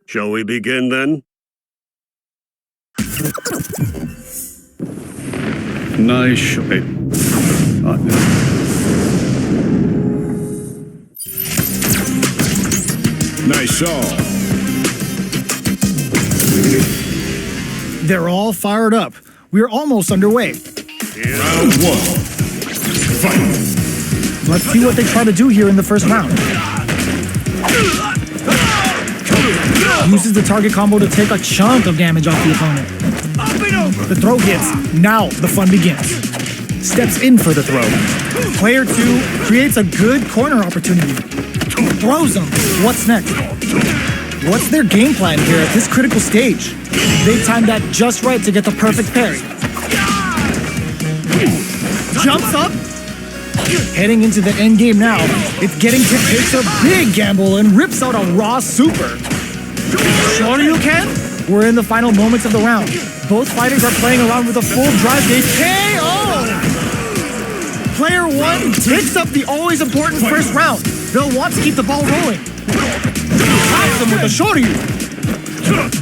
Shall we begin then? Nice. Nice shot. They're all fired up. We're almost underway. Round one. Fight. Let's see what they try to do here in the first round. Uses the target combo to take a chunk of damage off the opponent. The throw hits. Now the fun begins. Steps in for the throw. Player 2 creates a good corner opportunity. Throws them. What's next? What's their game plan here at this critical stage? They timed that just right to get the perfect parry. Jumps up. Heading into the end game now. It's getting to take a big gamble and rips out a raw super. Shoryuken? We're in the final moments of the round. Both fighters are playing around with a full drive gauge. KO! Player 1 takes up the always important first round. They'll want to keep the ball rolling. Taps them with a Shoryu.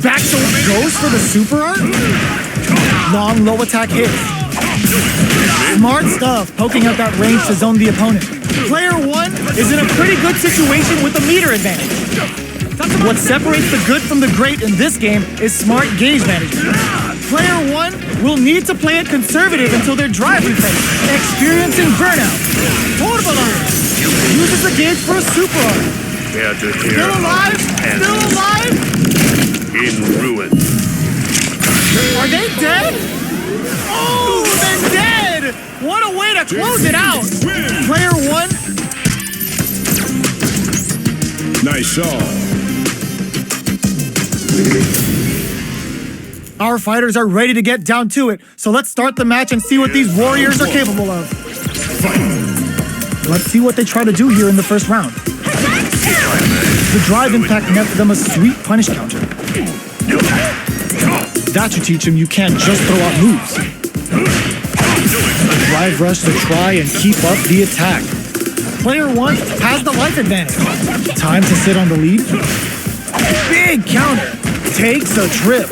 Back to goes for the super art. Long low attack hits. Smart stuff, poking out that range to zone the opponent. Player 1 is in a pretty good situation with a meter advantage. What separates the good from the great in this game is smart gauge management. Player 1 will need to play it conservative until their drive refresh, experiencing burnout. Turbulence uses the gauge for a super art. Still alive? Still alive? In ruin. Are they dead? Oh, they're dead! What a way to close it out! Player 1. Nice shot. Our fighters are ready to get down to it, so let's start the match and see what these warriors are capable of. Let's see what they try to do here in the first round. The drive impact nets them a sweet punish counter. That should teach them you can't just throw out moves. A drive rush to try and keep up the attack. Player 1 has the life advantage. Time to sit on the lead. Big counter. Takes a trip.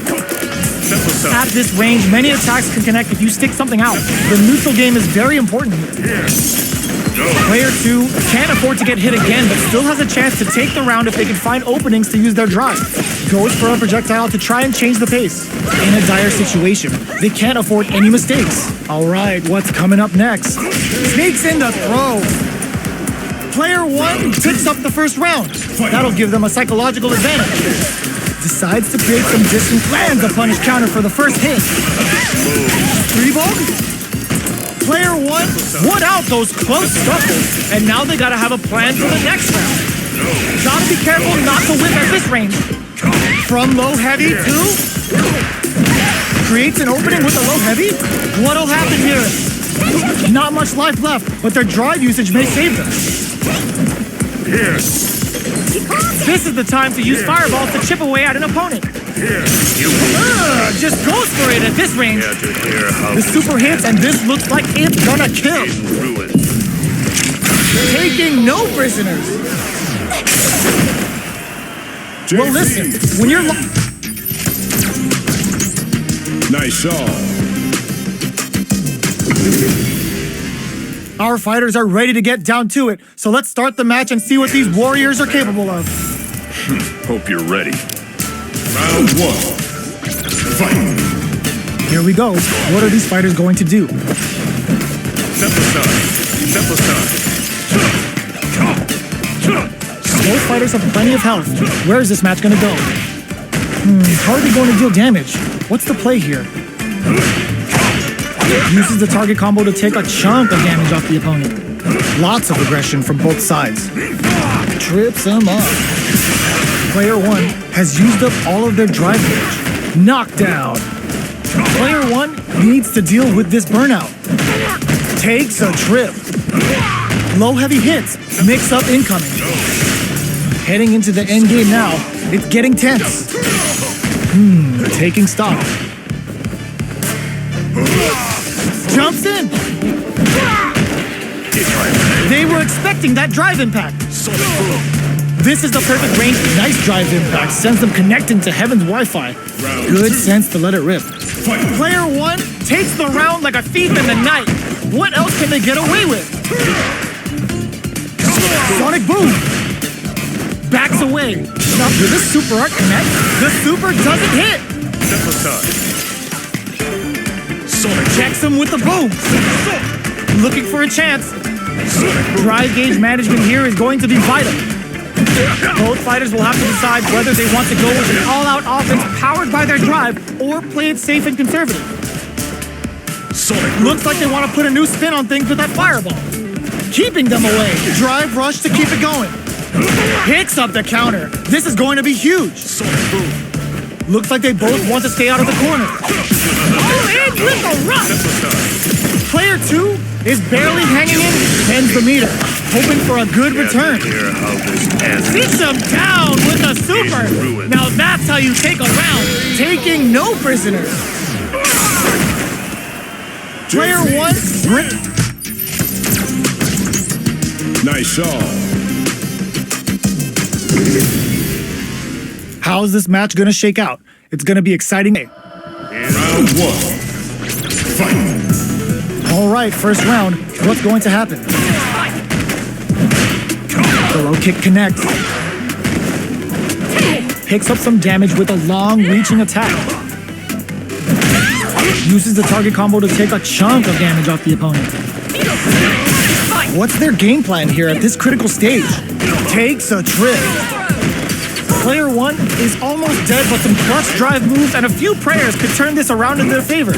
At this range, many attacks can connect if you stick something out. The neutral game is very important here. Player 2 can't afford to get hit again, but still has a chance to take the round if they can find openings to use their drive. Goes for a projectile to try and change the pace. In a dire situation, they can't afford any mistakes. All right, what's coming up next? Sneaks in the throw. Player 1 picks up the first round. That'll give them a psychological advantage. Decides to create some distance, lands a punish counter for the first hit. Rebog? Player 1 won out those close scuffles, and now they gotta have a plan for the next round. Gotta be careful not to whip at this range. From low heavy to... Creates an opening with a low heavy? What'll happen here? Not much life left, but their drive usage may save them. Here. This is the time to use fireballs to chip away at an opponent. Just goes for it at this range. The super hits, and this looks like it's gonna kill. Taking no prisoners. Well, listen, when you're... Nice shot. Our fighters are ready to get down to it, so let's start the match and see what these warriors are capable of. Hope you're ready. Round one. Fight. Here we go. What are these fighters going to do? Both fighters have plenty of health. Where is this match going to go? How are they going to deal damage? What's the play here? Uses the target combo to take a chunk of damage off the opponent. Lots of aggression from both sides. Trips him up. Player 1 has used up all of their drive gauge. Knockdown. Player 1 needs to deal with this burnout. Takes a trip. Low heavy hits. Mix up incoming. Heading into the end game now. It's getting tense. Taking stock. Jumps in. They were expecting that drive impact. This is the perfect range. Nice drive impact. Sends them connecting to Heaven's Wi-Fi. Good sense to let it rip. Player one takes the round like a thief in the night. What else can they get away with? Sonic boom. Backs away. Now, did the super art connect? The super doesn't hit. Checks him with the boom. Looking for a chance. Drive gauge management here is going to be vital. Both fighters will have to decide whether they want to go with an all-out offense powered by their drive or play it safe and conservative. Looks like they want to put a new spin on things with that fireball. Keeping them away. Drive rush to keep it going. Picks up the counter. This is going to be huge. Looks like they both want to stay out of the corner. All in with a rush. Player two is barely hanging in, bends the meter, hoping for a good return. Sits him down with a super. Now that's how you take a round, taking no prisoners. Player one, Rick. Nice shot. How's this match gonna shake out? It's gonna be exciting. Round one. Fight. All right, first round. What's going to happen? The low kick connects. Picks up some damage with a long reaching attack. Uses the target combo to take a chunk of damage off the opponent. What's their game plan here at this critical stage? Takes a trip. Player one is almost dead, but some clutch drive moves and a few prayers could turn this around in their favor.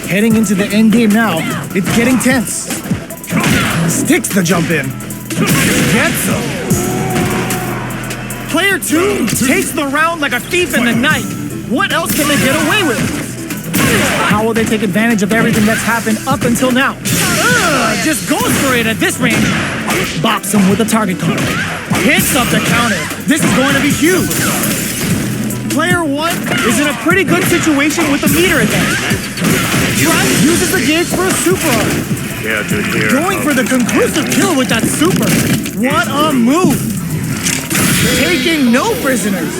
Heading into the end game now, it's getting tense. Sticks the jump in. Gets him. Player two takes the round like a thief in the night. What else can they get away with? How will they take advantage of everything that's happened up until now? Just goes for it at this range. Bops him with a target card. Hits up the counter. This is going to be huge. Player one is in a pretty good situation with the meter advantage. Drive uses the gauge for a super art. Going for the conclusive kill with that super. What a move. Taking no prisoners.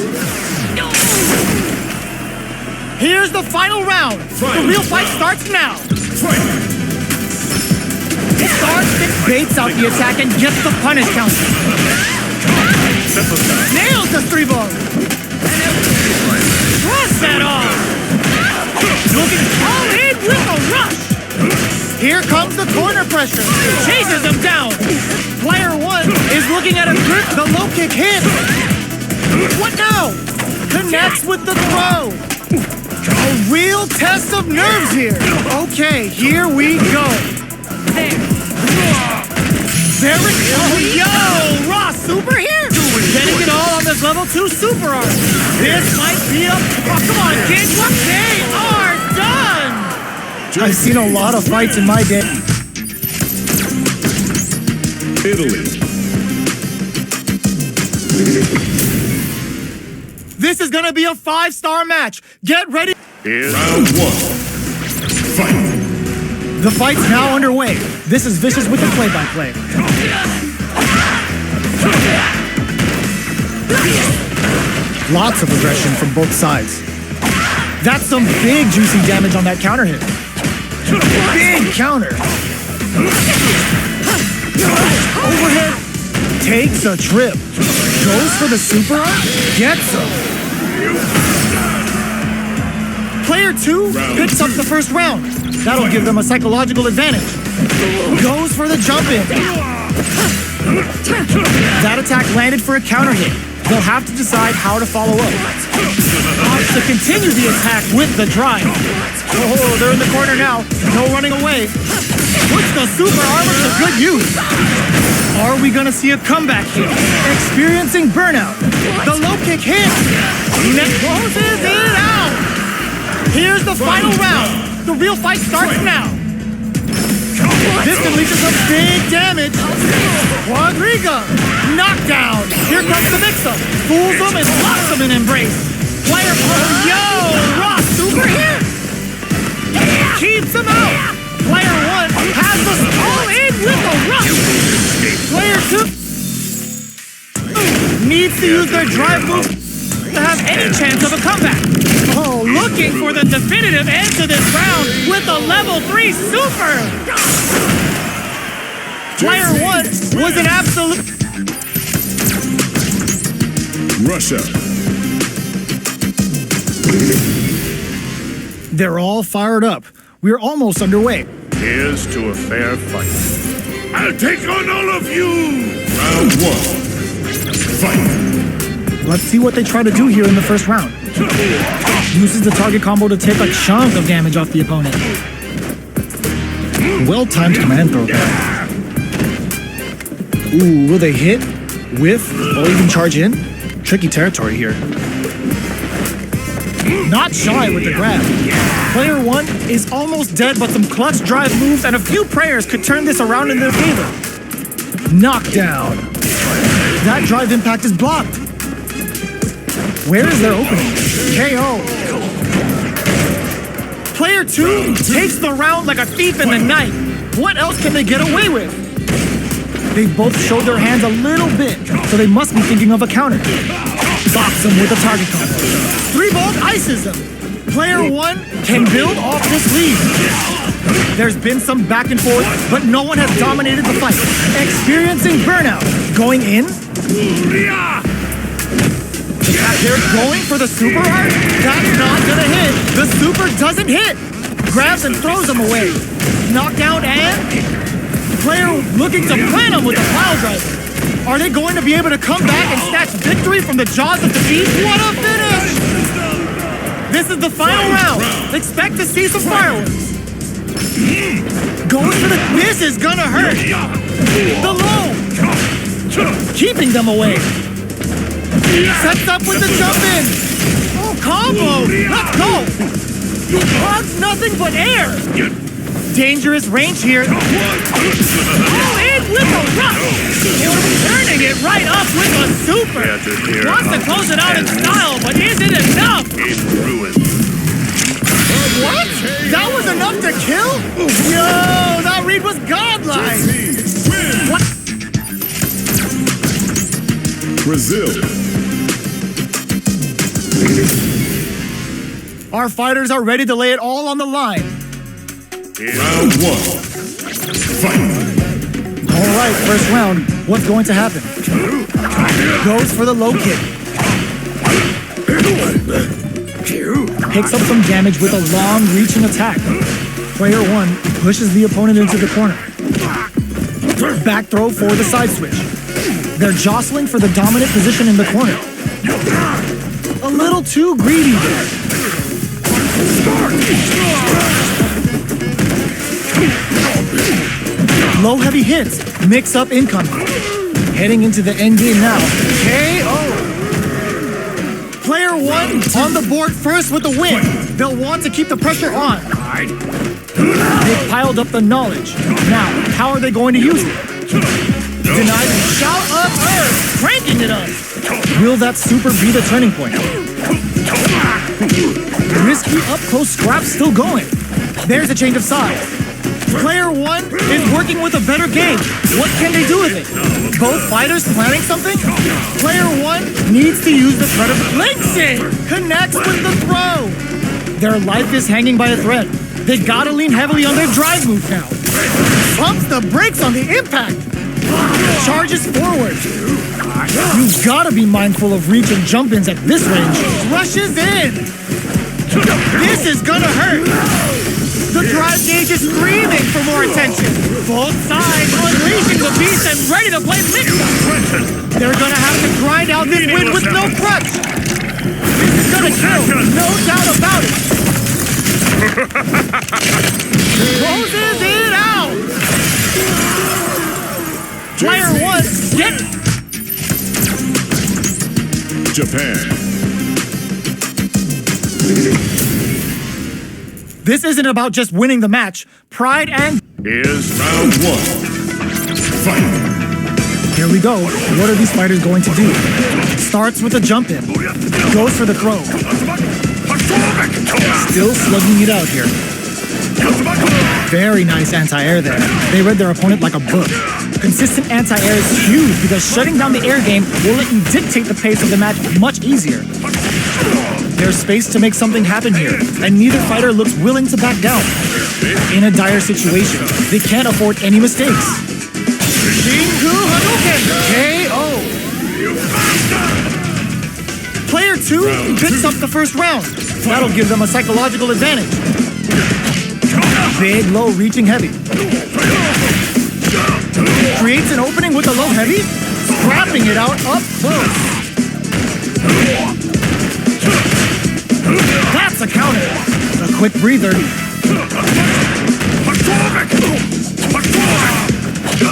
Here's the final round. The real fight starts now. Baits out the attack and gets the punish counter. Nails the three ball. Cross that off. Looking all in with a rush. Here comes the corner pressure. Chases him down. Player one is looking at a grip. The low kick hits. What now? Connects with the throw. A real test of nerves here. Okay, here we go. There it goes. Yo, Raw super here. Getting it all on this level 2 super art. This might be a... Oh, come on, kids. What? They are done. I've seen a lot of fights in my day. Italy. This is going to be a 5-star match. Get ready. Round one. Fight. The fight's now underway. This is Vicious with the play-by-play. Lots of aggression from both sides. That's some big juicy damage on that counter hit. Big counter. Overhead. Takes a trip. Goes for the super arm. Gets him. Player two picks up the first round. That'll give them a psychological advantage. Goes for the jump in. That attack landed for a counter hit. They'll have to decide how to follow up. Opts to continue the attack with the drive. Oh, they're in the corner now. No running away. Puts the super armor to good use. Are we gonna see a comeback here? Experiencing burnout. The low kick hits. Neck closes it out. Here's the final round. The real fight starts now. This can lead to some big damage. Quadriga. Knockdown. Here comes the mix-up. Fools him and locks him in embrace. Player yo, Ross super hit. Keeps him out. Player one has the all in with a rush. Player two. needs to use their drive move to have any chance of a comeback. Oh, looking for the definitive end to this round with a level 3 super. Player 1 was an absolute... Russia. They're all fired up. We're almost underway. Here's to a fair fight. I'll take on all of you! Round 1. Fight. Let's see what they try to do here in the first round. Uses the target combo to take a chunk of damage off the opponent. Well-timed command throw there. Ooh, will they hit, whiff, or even charge in? Tricky territory here. Not shy with the grab. Player 1 is almost dead, but some clutch drive moves and a few prayers could turn this around in their favor. Knockdown. That drive impact is blocked. Where is their opening? KO. Player 2 takes the round like a thief in the night. What else can they get away with? They both showed their hands a little bit, so they must be thinking of a counter. Box him with a target combo. 3-bolt ices him. Player 1 can build off this lead. There's been some back and forth, but no one has dominated the fight. Experiencing burnout. Going in. They're going for the super art. That's not gonna hit. The super doesn't hit. Grabs and throws him away. Knockdown and... Player looking to plant him with a pile driver. Are they going to be able to come back and snatch victory from the jaws of defeat? What a finish! This is the final round. Expect to see some fireworks. Goes for the... This is gonna hurt. The low. Keeping them away. Sets up with the jump in. Oh, combo. Let's go. Hugs nothing but air. Dangerous range here. Oh, in with a rush. Turning it right up with a super. Wants to close it out in style, but is it enough? In ruin. What? That was enough to kill? Yo, that read was godlike. What? Brazil. Our fighters are ready to lay it all on the line. Round 1. Fight. All right, first round. What's going to happen? Goes for the low kick. Picks up some damage with a long reaching attack. Player 1 pushes the opponent into the corner. Back throw for the side switch. They're jostling for the dominant position in the corner. A little too greedy there. Low heavy hits, mix up incoming. Heading into the end game now. KO. Player 1 on the board first with the win. They'll want to keep the pressure on. They've piled up the knowledge. Now, how are they going to use it? Denied and shout up Earth, cranking it up. Will that super be the turning point? Risky up-close scrap still going. There's a change of sides. Player 1 is working with a better game. What can they do with it? Both fighters planning something? Player 1 needs to use the threat of links it. Connects with the throw. Their life is hanging by a thread. They gotta lean heavily on their drive move now. Pumps the brakes on the impact. Charges forward. You've gotta be mindful of reach and jump-ins at this range. Rushes in. This is gonna hurt. The drive gauge is screaming for more attention. Both sides unleashing the beast and ready to play mix-up. They're gonna have to grind out this win with no crutch. This is gonna kill, no doubt about it. Closes it out. Player 1, get it. Japan. This isn't about just winning the match. Pride and... Here's Round 1. Fight. Here we go. What are these fighters going to do? Starts with a jump in. Goes for the throw. Still slugging it out here. Very nice anti-air there. They read their opponent like a book. Consistent anti-air is huge because shutting down the air game will let you dictate the pace of the match much easier. There's space to make something happen here, and neither fighter looks willing to back down. In a dire situation, they can't afford any mistakes. Shinku Hadouken! KO! Player 2 picks up the first round. That'll give them a psychological advantage. Big low reaching heavy. Creates an opening with a low heavy, scrapping it out up close. That's a counter. A quick breather.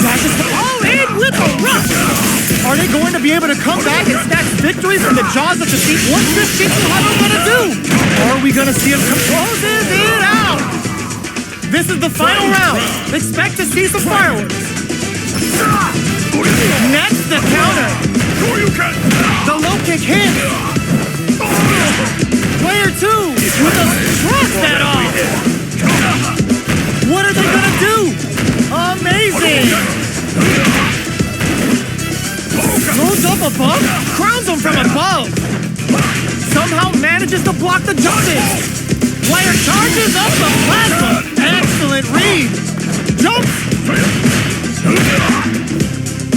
Dashes all in with a rush. Are they going to be able to come back and snatch victory from the jaws of defeat? What's this Shinku Hado gonna do? Or are we gonna see him closes it out? This is the final round. Expect to see some fireworks. Next, the counter. The low kick hits. Player 2 with a thrust that off. What are they gonna do? Amazing. Throws up above, crowns him from above. Somehow manages to block the jump in. Player charges up the plasma. Excellent read. Jump.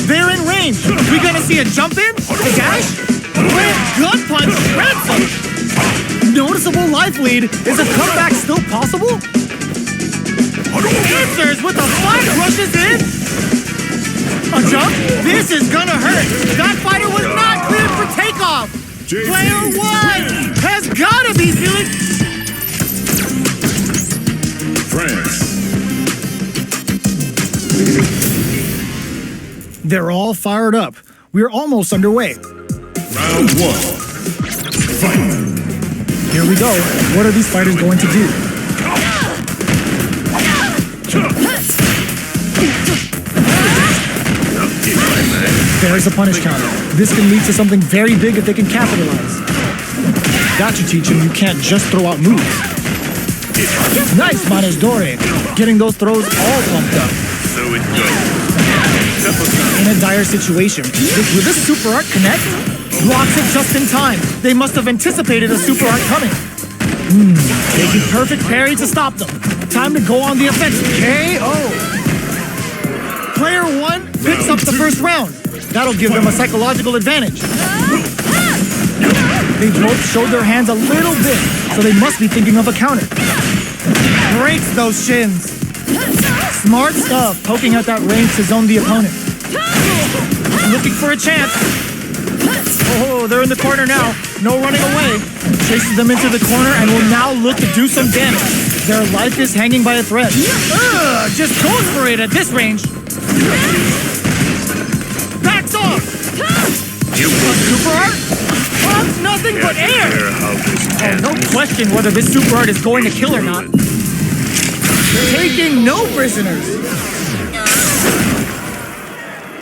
They're in range. We gonna see a jump in? A dash? Player gut punch shreds him. Noticeable life lead. Is a comeback still possible? Answers with a 5 rushes in. A jump? This is gonna hurt. That fighter was not cleared for takeoff. Player 1 has gotta be feeling. France. They're all fired up. We're almost underway. Round 1. Fight. Here we go. What are these fighters going to do? There's a punish counter. This can lead to something very big if they can capitalize. That should teach him you can't just throw out moves. Nice Manes Dore. Getting those throws all pumped up. So it goes. In a dire situation, will this super art connect? Blocks it just in time. They must have anticipated a super art coming. Taking perfect parry to stop them. Time to go on the offensive. KO. Player 1 picks up the first round. That'll give them a psychological advantage. They both showed their hands a little bit, so they must be thinking of a counter. Breaks those shins. Smart stuff, poking at that range to zone the opponent. Looking for a chance. Oh, they're in the corner now. No running away. Chases them into the corner and will now look to do some damage. Their life is hanging by a thread. Just goes for it at this range. Backs off. Super art? Nothing but air. Oh, no question whether this super art is going to kill or not. Taking no prisoners.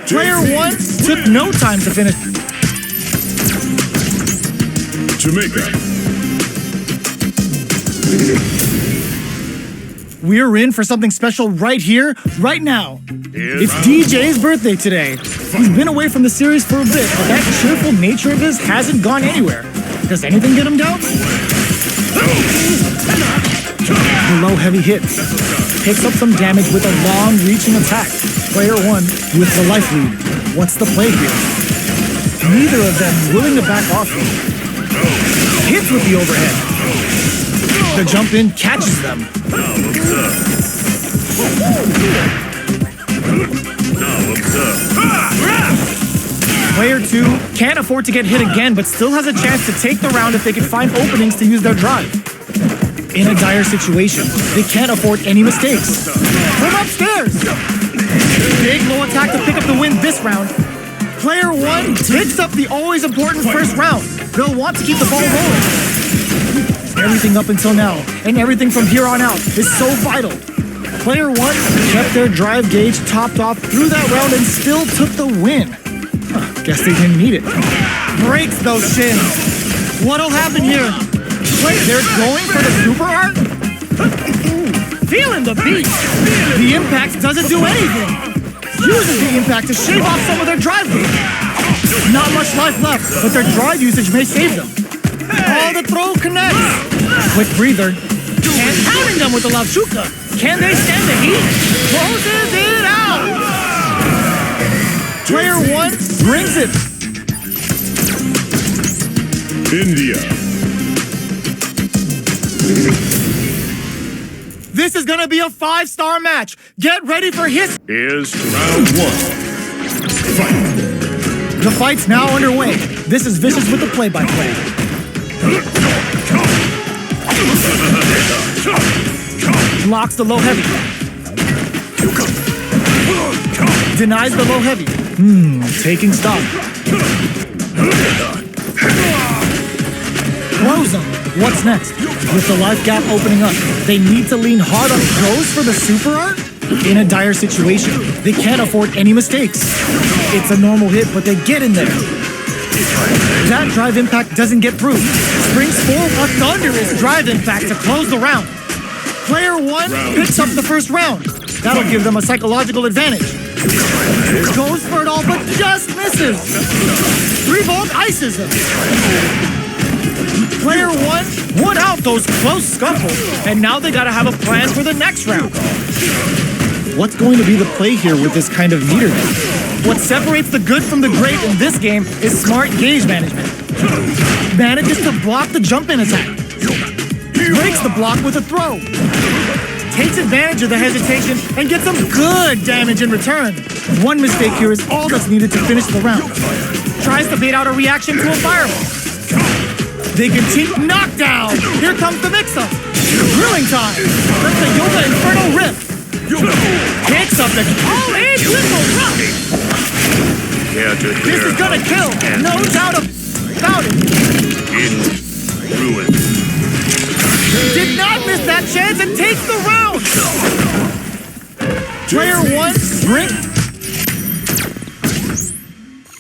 Player 1 took no time to finish. Jamaica. We're in for something special right here, right now. It's DJ's birthday today. He's been away from the series for a bit, but that cheerful nature of his hasn't gone anywhere. Does anything get him down? The low heavy hit. Picks up some damage with a long reaching attack. Player 1 with the life lead. What's the play here? Neither of them willing to back off. Hits with the overhead. The jump in catches them. Player 2 can't afford to get hit again, but still has a chance to take the round if they can find openings to use their drive. In a dire situation, they can't afford any mistakes. From upstairs! Big low attack to pick up the win this round. Player 1 picks up the always important first round. They'll want to keep the ball rolling. Everything up until now, and everything from here on out, is so vital. Player 1 kept their drive gauge topped off through that round and still took the win. Guess they didn't need it. Breaks those shins. What'll happen here? Wait, they're going for the super art? Feeling the beat. The impact doesn't do anything. uses the impact to shave off some of their drive loop. Not much life left, but their drive usage may save them. Oh, the throw connects. Quick breather. And pounding them with the Lavshuka. Can they stand the heat? Closes it out. Player 1 brings it. India. This is gonna be a 5-star match. Get ready for his. Here's to Round 1. Fight. The fight's now underway. This is Vicious with the play-by-play. Blocks the low heavy. Denies the low heavy. Taking stock. Throws him. What's next? With the life gap opening up, they need to lean hard on throws for the super art? In a dire situation, they can't afford any mistakes. It's a normal hit, but they get in there. That drive impact doesn't get through. Springs forward a thunderous drive impact to close the round. Player 1 picks up the first round. That'll give them a psychological advantage. Goes for it all, but just misses. 3-volt ices him. Player 1 won out those close scuffles, and now they gotta have a plan for the next round. What's going to be the play here with this kind of meter game? What separates the good from the great in this game is smart gauge management. Manages to block the jump-in attack. Breaks the block with a throw. Takes advantage of the hesitation and gets some good damage in return. One mistake here is all that's needed to finish the round. Tries to bait out a reaction to a fireball. They continue. Knockdown! Here comes the mix-up. Grilling time. That's the Yoga Inferno Rip. Picks up the all-in triple rock. This is gonna kill. No doubt about it. in ruin. Did not miss that chance and takes the round. Player 1, Brink.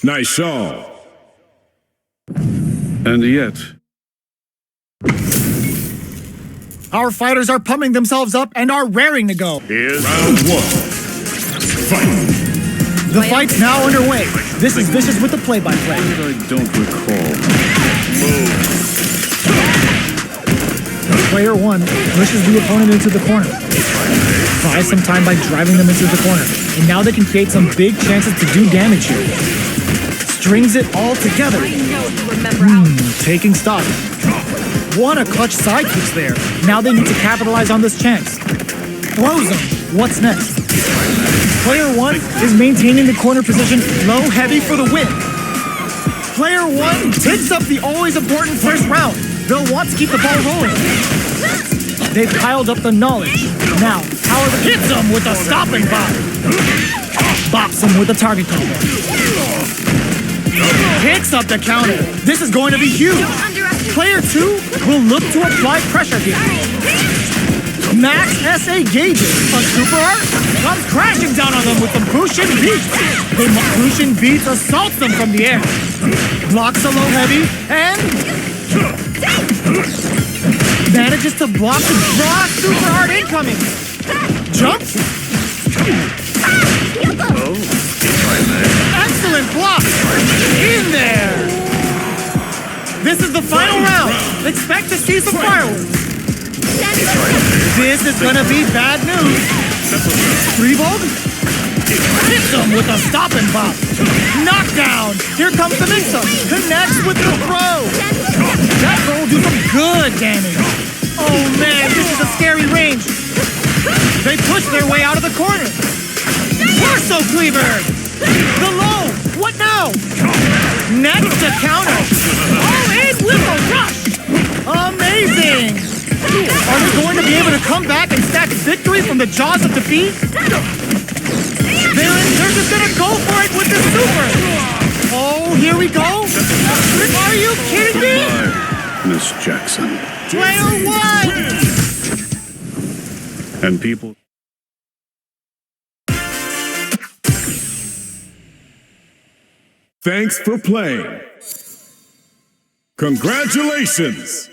Nice shot. And yet, Our fighters are pumping themselves up and are raring to go. here's Round 1. Fight. The fight's now underway. This is Vicious with the play-by-play. I don't recall. Player 1 pushes the opponent into the corner. Buys some time by driving them into the corner. And now they can create some big chances to do damage here. Strings it all together. Taking stock. Won a clutch side kicks there. Now they need to capitalize on this chance. Throws them. What's next? Player 1 is maintaining the corner position low heavy for the win. Player 1 takes up the always important first round. They'll want to keep the ball rolling. They've piled up the knowledge. Now, Howard hits them with a stopping bop. Bops them with a target combo. Picks up the counter. This is going to be huge. Player 2 will look to apply pressure here. Max SA gauges. A super art comes crashing down on them with some Crucian beats. The Crucian beats assaults them from the air. Blocks a low heavy and manages to block the draw super art incoming. Jumps. Excellent block. In there. This is the final round. Expect to see some fireworks. This is gonna be bad news. 3-volt? Hits him with a stop and bop. Knockdown. Here comes the mix-up. Connects with the throw. That throw will do some good damage. Oh man, this is a scary range. They push their way out of the corner. Torso cleaver. The low. What now? Next to counter. All in with a rush. Amazing. Are they going to be able to come back and stack victory from the jaws of defeat? They're just gonna go for it with the super. Oh, here we go. Are you kidding me? Miss Jackson. Player 1. And people. Thanks for playing. Congratulations.